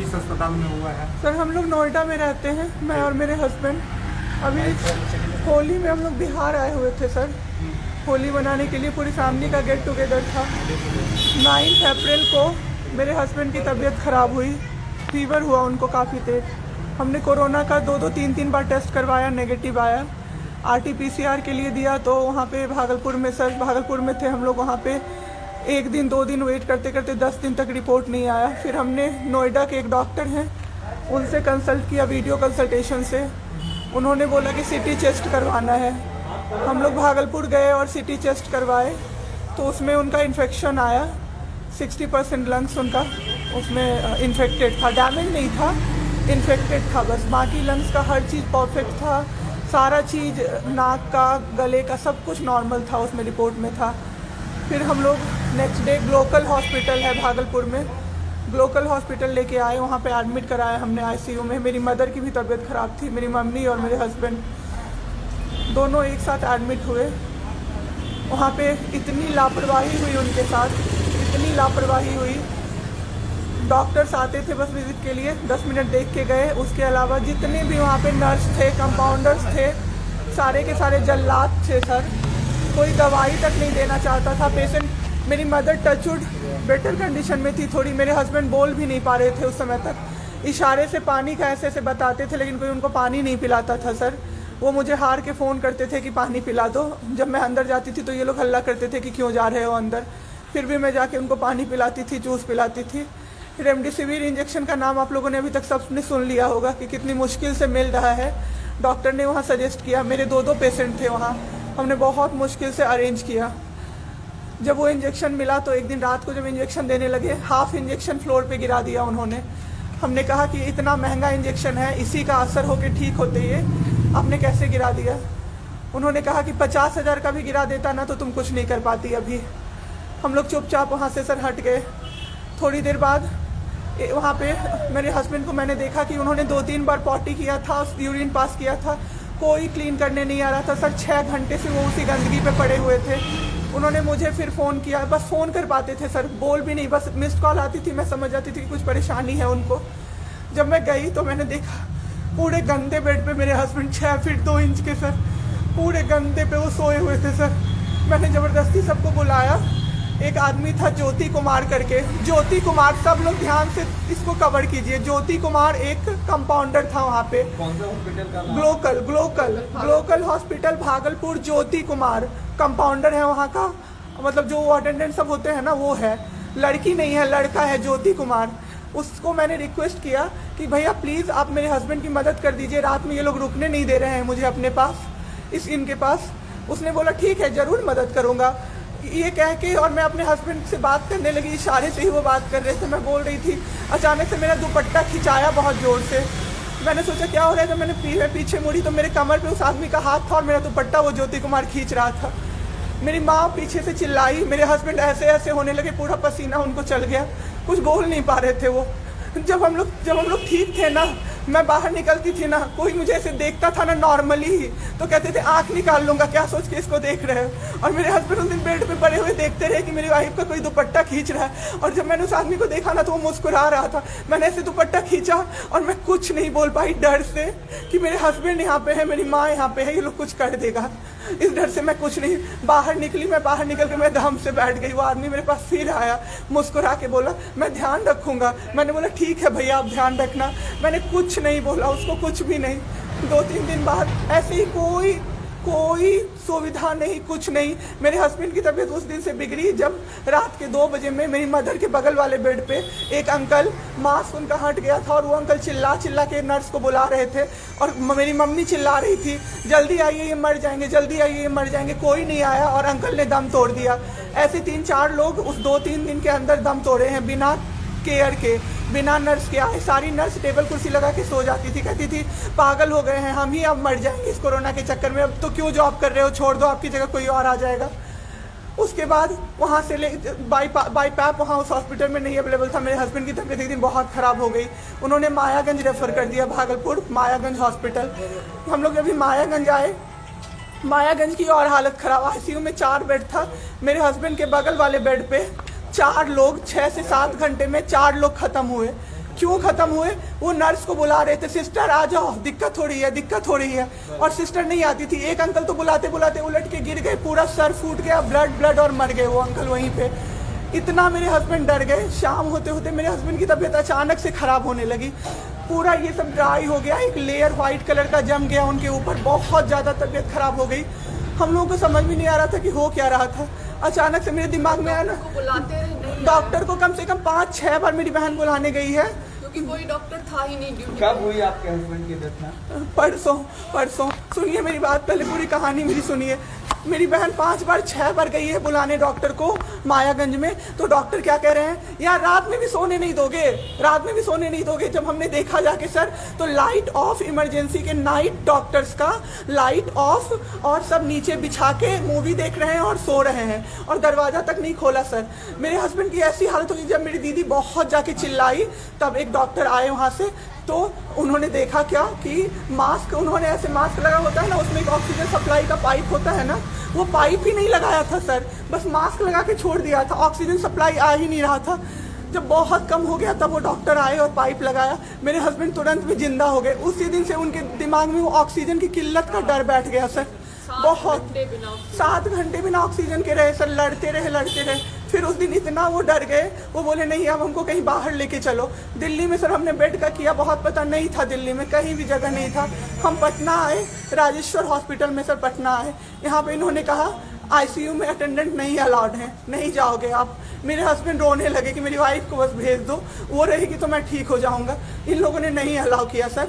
किस अस्पताल में हुआ है? सर हम लोग नोएडा में रहते हैं, मैं और मेरे हस्बैंड। अभी होली में हम लोग बिहार आए हुए थे सर, होली मनाने के लिए पूरी फैमिली का गेट टुगेदर था। 9 अप्रैल को मेरे हस्बैंड की तबीयत ख़राब हुई, फीवर हुआ उनको काफ़ी तेज। हमने कोरोना का 2-2 3-3 बार टेस्ट करवाया, नेगेटिव आया। RT-PCR के लिए दिया तो वहाँ पे भागलपुर में, सर भागलपुर में थे हम लोग, वहाँ पे 1 दिन 2 दिन वेट करते करते 10 दिन तक रिपोर्ट नहीं आया। फिर हमने नोएडा के एक डॉक्टर हैं उनसे कंसल्ट किया, वीडियो कंसल्टेशन से। उन्होंने बोला कि CT चेस्ट करवाना है। हम लोग भागलपुर गए और CT चेस्ट करवाए तो उसमें उनका इन्फेक्शन आया। 60% लंग्स उनका उसमें इन्फेक्टेड था, डैमेज नहीं था, इन्फेक्टेड था बस। बाकी लंग्स का हर चीज़ परफेक्ट था, सारा चीज़ नाक का, गले का सब कुछ नॉर्मल था, उसमें रिपोर्ट में था। फिर हम लोग नेक्स्ट डे ग्लोकल हॉस्पिटल है भागलपुर में, ग्लोकल हॉस्पिटल लेके आए, वहाँ पे एडमिट कराया हमने ICU में। मेरी मदर की भी तबीयत ख़राब थी, मेरी मम्मी और मेरे हस्बैंड दोनों एक साथ एडमिट हुए। वहाँ पे इतनी लापरवाही हुई उनके साथ, इतनी लापरवाही हुई। डॉक्टर्स आते थे बस विजिट के लिए, 10 मिनट देख के गए। उसके अलावा जितने भी वहाँ पे नर्स थे, कंपाउंडर्स थे, सारे के सारे जल्लाद थे सर। कोई दवाई तक नहीं देना चाहता था पेशेंट। मेरी मदर टचवुड बेटर कंडीशन में थी थोड़ी, मेरे हस्बैंड बोल भी नहीं पा रहे थे उस समय तक। इशारे से पानी का ऐसे ऐसे बताते थे, लेकिन कोई उनको पानी नहीं पिलाता था सर। वो मुझे हार के फ़ोन करते थे कि पानी पिला दो। जब मैं अंदर जाती थी तो ये लोग हल्ला करते थे कि क्यों जा रहे हो अंदर। फिर भी मैं जाके उनको पानी पिलाती थी, जूस पिलाती थी। रेमडेसिविर इंजेक्शन का नाम आप लोगों ने अभी तक सबने सुन लिया होगा कि कितनी मुश्किल से मिल रहा है। डॉक्टर ने वहाँ सजेस्ट किया, मेरे 2 पेशेंट थे वहाँ, हमने बहुत मुश्किल से अरेंज किया। जब वो इंजेक्शन मिला तो एक दिन रात को जब इंजेक्शन देने लगे, हाफ इंजेक्शन फ्लोर पे गिरा दिया उन्होंने। हमने कहा कि इतना महंगा इंजेक्शन है, इसी का असर होके ठीक होते ये आपने कैसे गिरा दिया। उन्होंने कहा कि 50,000 का भी गिरा देता ना तो तुम कुछ नहीं कर पाती अभी। हम लोग चुपचाप वहाँ से सर हट गए। थोड़ी देर बाद वहाँ पे मेरे हस्बैंड को मैंने देखा कि उन्होंने 2-3 बार पॉटी किया था, यूरिन पास किया था, कोई क्लीन करने नहीं आ रहा था सर। 6 घंटे से वो उसी गंदगी पे पड़े हुए थे। उन्होंने मुझे फिर फ़ोन किया, बस फ़ोन कर पाते थे सर, बोल भी नहीं, बस मिस्ड कॉल आती थी, मैं समझ जाती थी कि कुछ परेशानी है उनको। जब मैं गई तो मैंने देखा पूरे गंदे बेड पे मेरे हस्बैंड 6 फीट 2 इंच के सर, पूरे गंदे पे वो सोए हुए थे सर। मैंने ज़बरदस्ती सबको बुलाया। एक आदमी था ज्योति कुमार करके, ज्योति कुमार, सब लोग ध्यान से इसको कवर कीजिए। ज्योति कुमार एक कंपाउंडर था वहाँ पे। कौन सा हॉस्पिटल का? Glocal hospital Bhagalpur. Jyoti Kumar compounder है वहाँ का, मतलब जो अटेंडेंट सब होते हैं ना वो है, लड़की नहीं है लड़का है, ज्योति कुमार। उसको मैंने रिक्वेस्ट किया कि भैया प्लीज़ आप मेरे हस्बैंड की मदद कर दीजिए, रात में ये लोग रुकने नहीं दे रहे हैं मुझे अपने पास, इनके पास। उसने बोला ठीक है ज़रूर मदद करूँगा, ये कह के, और मैं अपने हस्बैंड से बात करने लगी, इशारे से ही वो बात कर रहे थे, मैं बोल रही थी। अचानक से मेरा दुपट्टा खिंचाया बहुत ज़ोर से। मैंने सोचा क्या हो रहा है, जब मैंने पीछे मुड़ी तो मेरे कमर पे उस आदमी का हाथ था और मेरा दुपट्टा वो ज्योति कुमार खींच रहा था। मेरी माँ पीछे से चिल्लाई, मेरे हस्बैंड ऐसे ऐसे होने लगे, पूरा पसीना उनको चल गया, कुछ बोल नहीं पा रहे थे वो। जब हम लोग ठीक थे ना, मैं बाहर निकलती थी ना, कोई मुझे ऐसे देखता था ना नॉर्मली ही तो कहते थे आंख निकाल लूंगा, क्या सोच के इसको देख रहे हो। और मेरे हस्बैंड उस दिन बेड पे पड़े हुए देखते रहे कि मेरी वाइफ का कोई दुपट्टा खींच रहा है। और जब मैंने उस आदमी को देखा ना तो वो मुस्कुरा रहा था। मैंने ऐसे दुपट्टा खींचा और मैं कुछ नहीं बोल पाई डर से कि मेरे हस्बैंड यहाँ पे है, मेरी माँ यहाँ पे है, ये लोग कुछ कर देगा, इस डर से मैं कुछ नहीं बाहर निकली। मैं बाहर निकल के मैं दम से बैठ गई। वो आदमी मेरे पास फिर आया, मुस्कुरा के बोला मैं ध्यान रखूंगा। मैंने बोला ठीक है भैया आप ध्यान रखना। मैंने कुछ नहीं बोला उसको, कुछ भी नहीं। 2-3 दिन बाद ऐसे ही कोई सुविधा नहीं, कुछ नहीं। मेरे हस्बैंड की तबीयत उस दिन से बिगड़ी जब रात के 2 बजे में मेरी मदर के बगल वाले बेड पे एक अंकल, मास्क उनका हट गया था और वो अंकल चिल्ला के नर्स को बुला रहे थे और मेरी मम्मी चिल्ला रही थी जल्दी आइए ये मर जाएंगे, जल्दी आइए ये मर जाएंगे। कोई नहीं आया और अंकल ने दम तोड़ दिया। ऐसे 3-4 लोग उस 2-3 दिन के अंदर दम तोड़े हैं बिना केयर के, बिना नर्स के आए। सारी नर्स टेबल कुर्सी लगा के सो जाती थी, कहती थी पागल हो गए हैं हम ही, अब मर जाएंगे इस कोरोना के चक्कर में, अब तो क्यों जॉब कर रहे हो, छोड़ दो, आपकी जगह कोई और आ जाएगा। उसके बाद वहाँ से बाई पैप वहाँ उस हॉस्पिटल में नहीं अवेलेबल था। मेरे हस्बैंड की तबीयत एक दिन बहुत ख़राब हो गई, उन्होंने मायागंज रेफ़र कर दिया, भागलपुर मायागंज हॉस्पिटल। हम लोग अभी मायागंज आए, मायागंज की और हालत ख़राब। ICU में 4 बेड था, मेरे हस्बैंड के बगल वाले बेड पे 4 लोग 6 से 7 घंटे में 4 लोग ख़त्म हुए। क्यों ख़त्म हुए? वो नर्स को बुला रहे थे, सिस्टर आ जाओ, दिक्कत हो रही है, दिक्कत हो रही है, और सिस्टर नहीं आती थी। एक अंकल तो बुलाते बुलाते उलट के गिर गए, पूरा सर फूट गया, ब्लड ब्लड, और मर गए वो अंकल वहीं पे। इतना मेरे हस्बैंड डर गए। शाम होते होते मेरे हस्बैंड की तबीयत अचानक से ख़राब होने लगी, पूरा ये सब ड्राई हो गया, एक लेयर वाइट कलर का जम गया उनके ऊपर, बहुत ज़्यादा तबीयत ख़राब हो गई। हम लोगों को समझ में नहीं आ रहा था कि हो क्या रहा था। अचानक से मेरे दिमाग में आया ना, डॉक्टर को कम से कम 5-6 बार मेरी बहन बुलाने गई है, क्योंकि कोई डॉक्टर था ही नहीं ड्यूटी। कब हुई आपके हस्बैंड की घटना? परसों। सुनिए मेरी बात, पहले पूरी कहानी मेरी सुनिए। मेरी बहन 5 बार 6 बार गई है बुलाने डॉक्टर को मायागंज में, तो डॉक्टर क्या कह रहे हैं, यार रात में भी सोने नहीं दोगे, रात में भी सोने नहीं दोगे। जब हमने देखा जाके सर, तो लाइट ऑफ, इमरजेंसी के नाइट डॉक्टर्स का लाइट ऑफ, और सब नीचे बिछा के मूवी देख रहे हैं और सो रहे हैं, और दरवाज़ा तक नहीं खोला सर। मेरे हस्बैंड की ऐसी हालत हुई, जब मेरी दीदी बहुत जाके चिल्लाई, तब एक डॉक्टर आए वहाँ से, तो उन्होंने देखा क्या कि मास्क, उन्होंने ऐसे मास्क लगा होता है ना, उसमें एक ऑक्सीजन सप्लाई का पाइप होता है ना, वो पाइप ही नहीं लगाया था सर, बस मास्क लगा के छोड़ दिया था, ऑक्सीजन सप्लाई आ ही नहीं रहा था। जब बहुत कम हो गया तब वो डॉक्टर आए और पाइप लगाया, मेरे हस्बैंड तुरंत में जिंदा हो गए। उसी दिन से उनके दिमाग में वो ऑक्सीजन की किल्लत का डर बैठ गया सर। बहुत 7 घंटे बिना ऑक्सीजन के रहे सर, लड़ते रहे। फिर उस दिन इतना वो डर गए, वो बोले नहीं अब हमको कहीं बाहर लेके चलो। दिल्ली में सर हमने बेड का किया, बहुत पता नहीं था, दिल्ली में कहीं भी जगह नहीं था। हम पटना आए, राजेश्वर हॉस्पिटल में सर पटना आए। यहाँ पे इन्होंने कहा आईसीयू में अटेंडेंट नहीं अलाउड है, नहीं जाओगे आप। मेरे हस्बैंड रोने लगे कि मेरी वाइफ को बस भेज दो, वो रहेगी तो मैं ठीक हो जाऊंगा। इन लोगों ने नहीं अलाउ किया सर।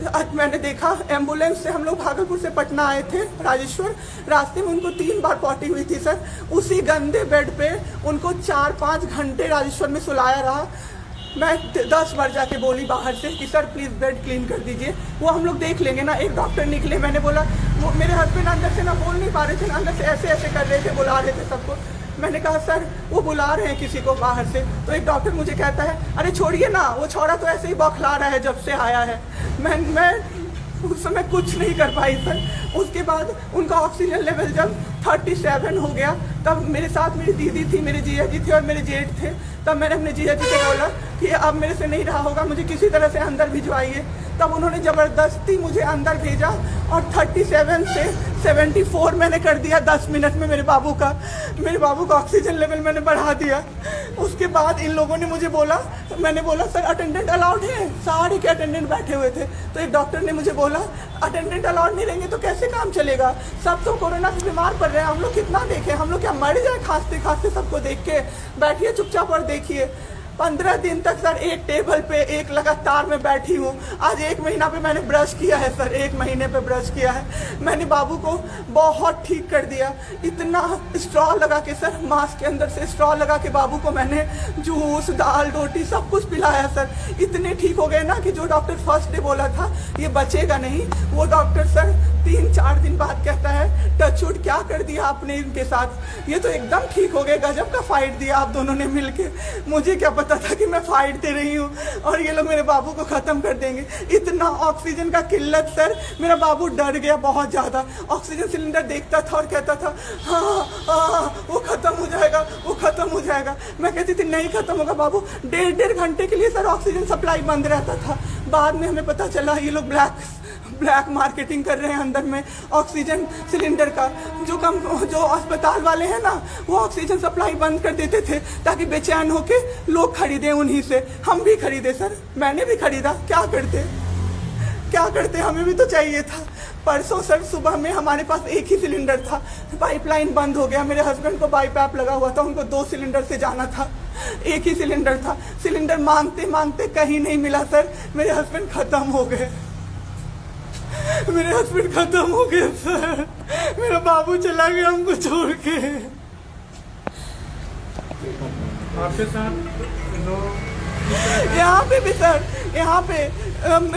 आज मैंने देखा, एम्बुलेंस से हम लोग भागलपुर से पटना आए थे राजेश्वर, रास्ते में उनको 3 बार पॉटी हुई थी सर। उसी गंदे बेड पे उनको 4-5 घंटे राजेश्वर में सुलाया रहा। मैं 10 बार जाके बोली बाहर से कि सर प्लीज़ बेड क्लीन कर दीजिए, वो हम लोग देख लेंगे ना। एक डॉक्टर निकले, मैंने बोला, वो मेरे हस्बैंड अंदर से ना बोल नहीं पा रहे थे, अंदर से ऐसे ऐसे कर रहे थे, बुला रहे थे सबको। मैंने कहा सर वो बुला रहे हैं किसी को बाहर से, तो एक डॉक्टर मुझे कहता है अरे छोड़िए ना, वो छोड़ा तो ऐसे ही बौखला रहा है जब से आया है। मैं उस समय कुछ नहीं कर पाई सर। उसके बाद उनका ऑक्सीजन लेवल जब 37 हो गया, तब मेरे साथ मेरी दीदी थी, मेरे जीजा जी थे और मेरे जेठ थे। तब मैंने अपने जीजा जी से बोला कि अब मेरे से नहीं रहा होगा, मुझे किसी तरह से अंदर भिजवाइए। तब उन्होंने ज़बरदस्ती मुझे अंदर भेजा और 37 से 74 मैंने कर दिया 10 मिनट में। मेरे बाबू का ऑक्सीजन लेवल मैंने बढ़ा दिया। उसके बाद इन लोगों ने मुझे बोला, मैंने बोला सर अटेंडेंट अलाउड है, सारे के अटेंडेंट बैठे हुए थे। तो एक डॉक्टर ने मुझे बोला अटेंडेंट अलाउड नहीं रहेंगे तो कैसे काम चलेगा, सब तो कोरोना से बीमार पड़ रहे हैं, हम लोग कितना देखें, हम लोग क्या मर जाए खांसते खांसते सबको देख के, बैठिए चुपचाप और देखिए। 15 दिन तक सर एक टेबल पे एक लगातार मैं बैठी हूँ। आज 1 महीना पे मैंने ब्रश किया है सर, 1 महीने पे ब्रश किया है मैंने। बाबू को बहुत ठीक कर दिया, इतना स्ट्रॉ लगा के सर, मास्क के अंदर से स्ट्रॉ लगा के बाबू को मैंने जूस, दाल, रोटी सब कुछ पिलाया सर। इतने ठीक हो गए ना कि जो डॉक्टर फर्स्ट डे बोला था ये बचेगा नहीं, वो डॉक्टर सर 3-4 दिन बाद कहता है टचवुड क्या कर दिया आपने इनके साथ, ये तो एकदम ठीक हो गए, गजब का फाइट दिया आप दोनों ने मिलके। मुझे क्या पता था कि मैं फाइट दे रही हूँ और ये लोग मेरे बाबू को ख़त्म कर देंगे। इतना ऑक्सीजन का किल्लत सर, मेरा बाबू डर गया बहुत ज़्यादा। ऑक्सीजन सिलेंडर देखता था और कहता था हाँ वो ख़त्म हो जाएगा, वो ख़त्म हो जाएगा। मैं कहती थी नहीं ख़त्म होगा बाबू। 1.5 घंटे के लिए सर ऑक्सीजन सप्लाई बंद रहता था। बाद में हमें पता चला ये लोग ब्लैक मार्केटिंग कर रहे हैं अंदर में ऑक्सीजन सिलेंडर का। जो अस्पताल वाले हैं ना, वो ऑक्सीजन सप्लाई बंद कर देते थे ताकि बेचैन होके लोग खरीदें उन्हीं से। हम भी खरीदे सर, मैंने भी खरीदा, क्या करते हमें भी तो चाहिए था। परसों सर सुबह में हमारे पास एक ही सिलेंडर था, पाइपलाइन बंद हो गया। मेरे हस्बैंड को बाईपैप लगा हुआ था, उनको 2 सिलेंडर से जाना था, एक ही सिलेंडर था। सिलेंडर मांगते मांगते कहीं नहीं मिला सर, मेरे हस्बैंड खत्म हो गए सर। मेरा बाबू चला गया हमको छोड़ के। आपके साथ यहाँ पे भी सर, यहाँ पे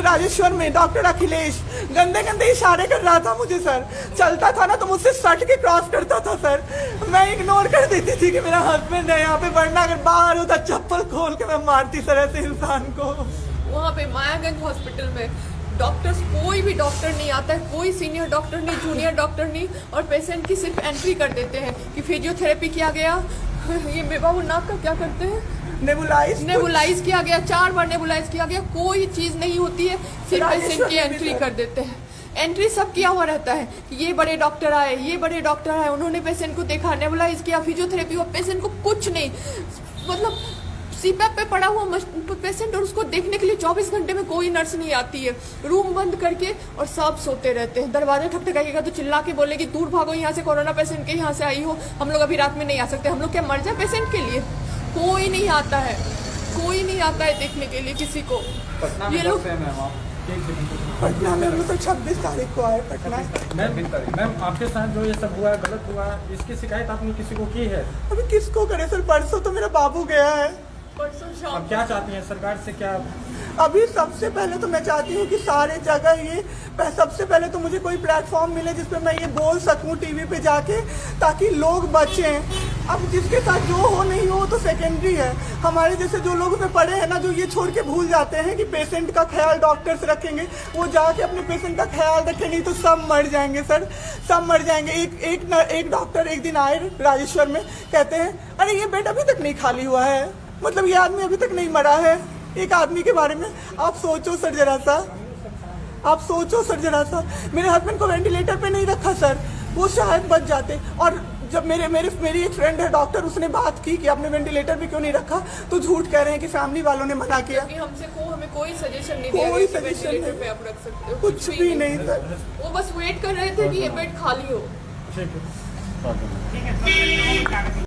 राजेश्वर में डॉक्टर अखिलेश गंदे इशारे कर रहा था मुझे सर। चलता था ना तो मुझसे सट के क्रॉस करता था सर। मैं इग्नोर कर देती थी कि मेरा हस्बैंड है यहाँ पे, वरना अगर बाहर होता चप्पल खोल के मैं मारती सर ऐसे इंसान को। वहाँ पे मायागंज हॉस्पिटल में डॉक्टर्स, कोई भी डॉक्टर नहीं आता है, कोई सीनियर डॉक्टर नहीं, जूनियर डॉक्टर नहीं, और पेशेंट की सिर्फ एंट्री कर देते हैं कि फिजियोथेरेपी किया गया। ये बाबू नाक का क्या करते हैं, नेबुलाइज किया गया, 4 बार नेबुलाइज किया गया, कोई चीज नहीं होती है, सिर्फ पेशेंट की एंट्री कर देते हैं। एंट्री सब किया हुआ रहता है कि ये बड़े डॉक्टर आए, ये बड़े डॉक्टर आए, उन्होंने पेशेंट को देखा, नेबुलाइज किया, फिजियोथेरेपी हुआ, पेशेंट को कुछ नहीं, मतलब सीपैप पे पड़ा हुआ पेशेंट, और उसको देखने के लिए 24 घंटे में कोई नर्स नहीं आती है, रूम बंद करके, और सब सोते रहते हैं। दरवाजा ठकठकाइएगा तो चिल्ला के बोलेगी दूर भागो यहाँ से, कोरोना पेशेंट के यहाँ से आई हो, हम लोग अभी रात में नहीं आ सकते। हम लोग क्या मर जाए पेशेंट के लिए? कोई नहीं आता है, कोई नहीं आता है देखने के लिए किसी को। ये लोग पटना में हम लोग तो 26 तारीख को आए पटना। मैम आपके साथ जो ये सब हुआ है, गलत हुआ है, इसकी शिकायत आपने किसी को की है? अभी किसको करे सर? परसों तो मेरा बाबू गया है। परसों शाम अब क्या चाहती हैं सरकार से? क्या अभी सबसे पहले तो मैं चाहती हूँ कि सारे जगह ये सबसे पहले तो मुझे कोई प्लेटफॉर्म मिले जिस पे मैं ये बोल सकूँ टीवी पे जाके, ताकि लोग बचें। अब जिसके साथ जो हो नहीं हो तो सेकेंडरी है। हमारे जैसे जो लोग उसमें पड़े हैं ना, जो ये छोड़ के भूल जाते हैं कि पेशेंट का ख्याल डॉक्टर्स रखेंगे, वो जाके अपने पेशेंट का ख्याल रखें, नहीं तो सब मर जाएंगे सर, सब मर जाएंगे। एक डॉक्टर एक दिन आए राजेश्वर में, कहते हैं अरे ये बेड अभी तक नहीं खाली हुआ है, मतलब ये आदमी अभी तक नहीं मरा है। एक आदमी के बारे में आप सोचो सर जरा सा, आप सोचो सर जरा सा। मेरे हस्बैंड को वेंटिलेटर पे नहीं रखा सर, वो शायद बच जाते। और जब मेरी एक फ्रेंड है डॉक्टर, उसने बात की कि आपने वेंटिलेटर पे क्यों नहीं रखा, तो झूठ कह रहे हैं कि फैमिली वालों ने मना किया। हमें कोई सजेशन नहीं दिया कोई गया कि सजेशन वेंटिलेटर नहीं, पे आप रख सकते हो, कुछ भी नहीं सर। वो बस वेट कर रहे थे कि ये बेड खाली हो। ठीक है।